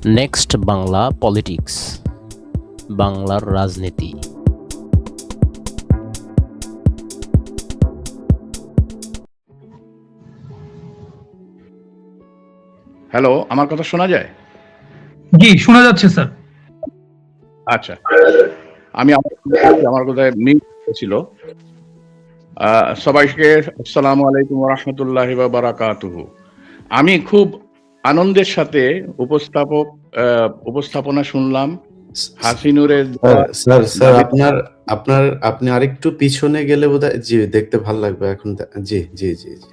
Next Bangla politics, বাংলার রাজনীতি। Hello, আমার কথা শোনা যায়? জি, শোনা যাচ্ছে স্যার। আচ্ছা, আমি আমার কথায় মিউট ছিল। সবাইকে আসসালামু আলাইকুম ওয়া রাহমাতুল্লাহি ওয়া বারাকাতুহু। আমি খুব আনন্দের সাথে উপস্থাপনা শুনলাম হাসিনুরের। স্যার আপনি আরেকটু পিছনে গেলে বোধহয় জি দেখতে ভালো লাগবে এখন। জি জি জি জি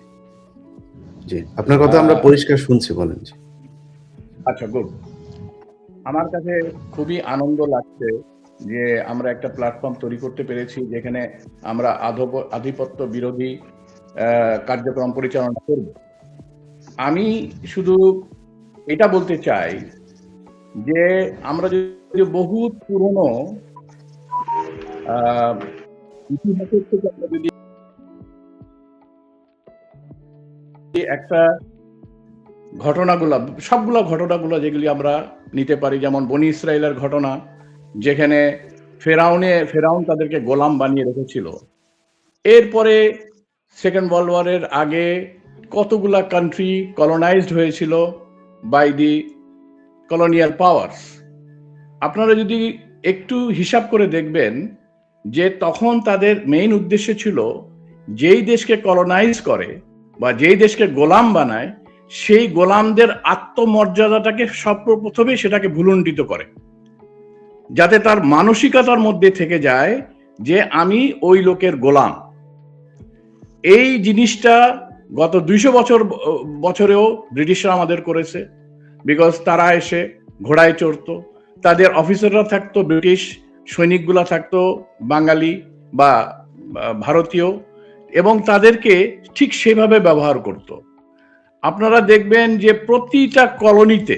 জি আপনার কথা আমরা পরিষ্কার শুনছি, বলেন। জি আচ্ছা, গুড। আমার কাছে খুবই আনন্দ লাগছে যে আমরা একটা প্ল্যাটফর্ম তৈরি করতে পেরেছি যেখানে আমরা আধিপত্য বিরোধী কার্যক্রম পরিচালনা করব। আমি শুধু এটা বলতে চাই যে আমরা যদি বহু পুরনো ইতিহাসের থেকে আমরা যদি একটা সবগুলো ঘটনাগুলো যেগুলি আমরা নিতে পারি, যেমন বনি ইসরায়েলের ঘটনা, যেখানে ফেরাউন তাদেরকে গোলাম বানিয়ে রেখেছিল। এরপরে সেকেন্ড ওয়ার্ল্ড ওয়ারের আগে কতগুলা কান্ট্রি কলোনাইজড হয়েছিল বাই দি কলোনিয়াল পাওয়ার্স। আপনারা যদি একটু হিসাব করে দেখবেন যে তখন তাদের মেইন উদ্দেশ্য ছিল যেই দেশকে কলোনাইজ করে বা যেই দেশকে গোলাম বানায় সেই গোলামদের আত্মমর্যাদাটাকে সর্বপ্রথমে সেটাকে ভুলুণ্ঠিত করে, যাতে তার মানসিকতার মধ্যে থেকে যায় যে আমি ওই লোকের গোলাম। এই জিনিসটা গত 200 বছরেও ব্রিটিশরা আমাদের করেছে। বিকজ তারা এসে ঘোড়ায় চড়তো, তাদের অফিসাররা থাকতো ব্রিটিশ, সৈনিকগুলা থাকতো বাঙালি বা ভারতীয়, এবং তাদেরকে ঠিক সেভাবে ব্যবহার করত। আপনারা দেখবেন যে প্রতিটা কলোনিতে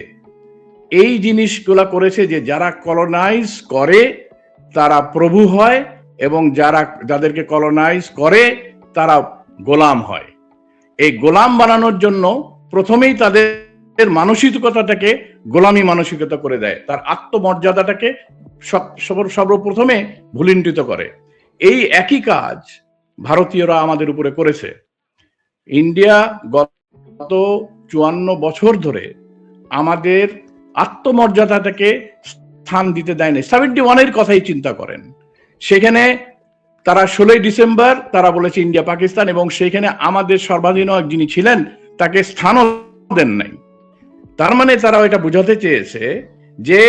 এই জিনিসগুলা করেছে যে যারা কলোনাইজ করে তারা প্রভু হয় এবং যাদেরকে কলোনাইজ করে তারা গোলাম হয়। এই গোলাম বানানোর জন্য প্রথমেই তাদের মানসিকতাটাকে গোলামী মানসিকতা করে দেয়, তার আত্মমর্যাদাটাকে সর্বপ্রথমে ভুলুণ্ঠিত করে। এই একই কাজ ভারতীয়রা আমাদের উপরে করেছে। ইন্ডিয়া গত 54 বছর ধরে আমাদের আত্মমর্যাদাটাকে স্থান দিতে দেয়নি। 71-এর কথাই চিন্তা করেন, সেখানে তারা 16 ডিসেম্বর তারা বলেছে ইন্ডিয়া পাকিস্তান, এবং সেখানে আমাদের সর্বাধিনায়ক যিনি ছিলেন তাকে স্থানও দেন নাই। তার মানে তারা এটা বোঝাতে চেয়েছে যে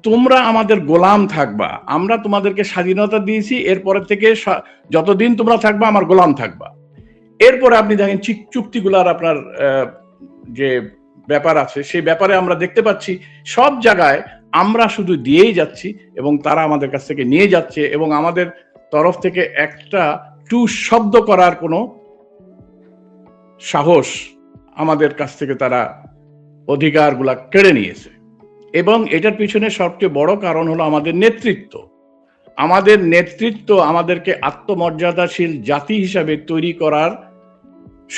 তোমরা আমাদের গোলাম থাকবা, আমরা তোমাদেরকে স্বাধীনতা দিয়েছি, এরপরে থেকে যতদিন তোমরা থাকবা আমার গোলাম থাকবা। এরপরে আপনি দেখেন চুক্তিগুলার আপনার যে ব্যাপার আছে সেই ব্যাপারে আমরা দেখতে পাচ্ছি সব জায়গায় আমরা শুধু দিয়েই যাচ্ছি এবং তারা আমাদের কাছ থেকে নিয়ে যাচ্ছে, এবং আমাদের তরফ থেকে একটা টু শব্দ করার কোনো সাহস আমাদের কাছ থেকে তারা অধিকারগুলা কেড়ে নিয়েছে। এবং এটার পিছনে সবচেয়ে বড় কারণ হলো আমাদের নেতৃত্ব। আমাদের নেতৃত্ব আমাদেরকে আত্মমর্যাদাশীল জাতি হিসাবে তৈরি করার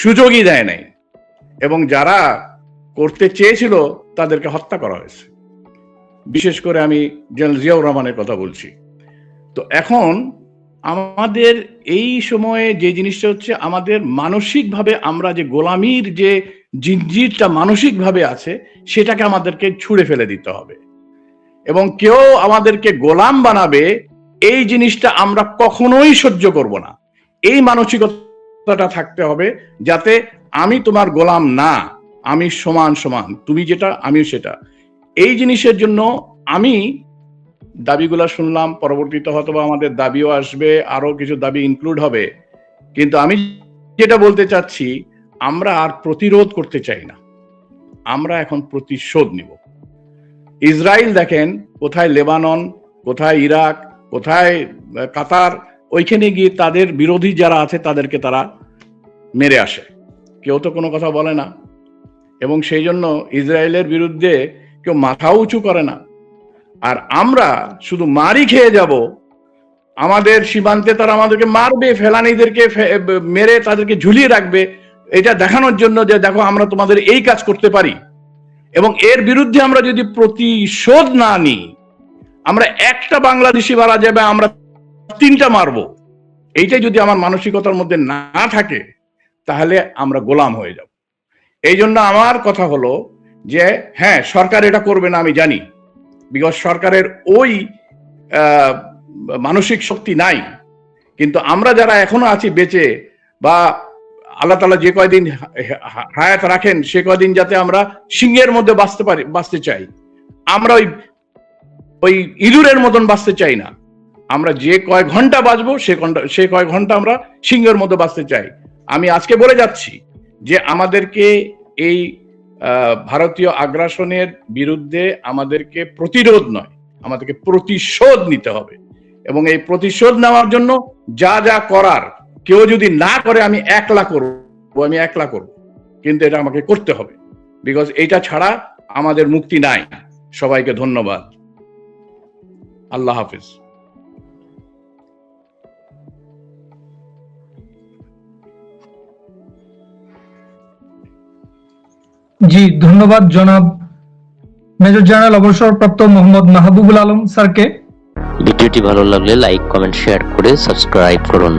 সুযোগই দেয় নাই, এবং যারা করতে চেয়েছিল তাদেরকে হত্যা করা হয়েছে। বিশেষ করে আমি জেনারেল জিয়াউর রহমানের কথা বলছি। তো এখন আমাদের এই সময়ে যে জিনিসটা হচ্ছে, আমাদের মানসিকভাবে আমরা যে গোলামির যে জিঞ্জিরটা মানসিকভাবে আছে সেটাকে আমাদেরকে ছুঁড়ে ফেলে দিতে হবে, এবং কেউ আমাদেরকে গোলাম বানাবে এই জিনিসটা আমরা কখনোই সহ্য করব না। এই মানসিকতাটা থাকতে হবে যাতে আমি তোমার গোলাম না, আমি সমান, তুমি যেটা আমিও সেটা। এই জিনিসের জন্য আমি দাবিগুলা শুনলাম, পরবর্তীতে হয়তো আমাদের দাবিও আসবে, আরো কিছু দাবি ইনক্লুড হবে, কিন্তু আমি যেটা বলতে চাচ্ছি আমরা আর প্রতিরোধ করতে চাই না, আমরা এখন প্রতিশোধ নিব। ইসরায়েল দেখেন কোথায়, লেবানন কোথায়, ইরাক কোথায়, কাতার, ওইখানে গিয়ে তাদের বিরোধী যারা আছে তাদেরকে তারা মেরে আসে, কেউ তো কোনো কথা বলে না, এবং সেই জন্য ইসরায়েলের বিরুদ্ধে কেউ মাথা উঁচু করে না। আর আমরা শুধু মারি খেয়ে যাব, আমাদের সীমান্তে তারা আমাদেরকে মারবে, ফেলানিদেরকে মেরে তাদেরকে ঝুলিয়ে রাখবে, এটা দেখানোর জন্য যে দেখো আমরা তোমাদের এই কাজ করতে পারি। এবং এর বিরুদ্ধে আমরা যদি প্রতিশোধ না নিই, আমরা একটা বাংলাদেশি মারা যাবে, আমরা 3টা মারবো, এইটাই যদি আমার মানসিকতার মধ্যে না থাকে, তাহলে আমরা গোলাম হয়ে যাব। এই জন্য আমার কথা হলো যে হ্যাঁ, সরকার এটা করবে না আমি জানি, বিকজ সরকারের ওই মানসিক শক্তি নাই। কিন্তু আমরা যারা এখনো আছি বেঁচে, বা আল্লাহ তাআলা যে কয়দিন হায়াত রাখেন সে কয়দিন যাতে আমরা সিংহের মধ্যে বাঁচতে চাই। আমরা ওই ইঁদুরের মতন বাঁচতে চাই না। আমরা যে কয় ঘন্টা বাঁচবো সে কয় ঘন্টা আমরা সিংহের মধ্যে বাঁচতে চাই। আমি আজকে বলে যাচ্ছি যে আমাদেরকে এই ভারতীয় আগ্রাসনের বিরুদ্ধে আমাদেরকে প্রতিরোধ নয়, আমাদেরকে প্রতিশোধ নিতে হবে। এবং এই প্রতিশোধ নেওয়ার জন্য যা যা করার, কেউ যদি না করে আমি একলা করব, কিন্তু এটা আমাকে করতে হবে, বিকজ এটা ছাড়া আমাদের মুক্তি নাই। সবাইকে ধন্যবাদ। আল্লাহ হাফিজ। জি, ধন্যবাদ জনাব মেজর জেনারেল অবসরপ্রাপ্ত মোহাম্মদ মাহবুবুল আলম স্যারকে। ভিডিওটি ভালো লাগলে লাইক, কমেন্ট, শেয়ার করে সাবস্ক্রাইব করুন।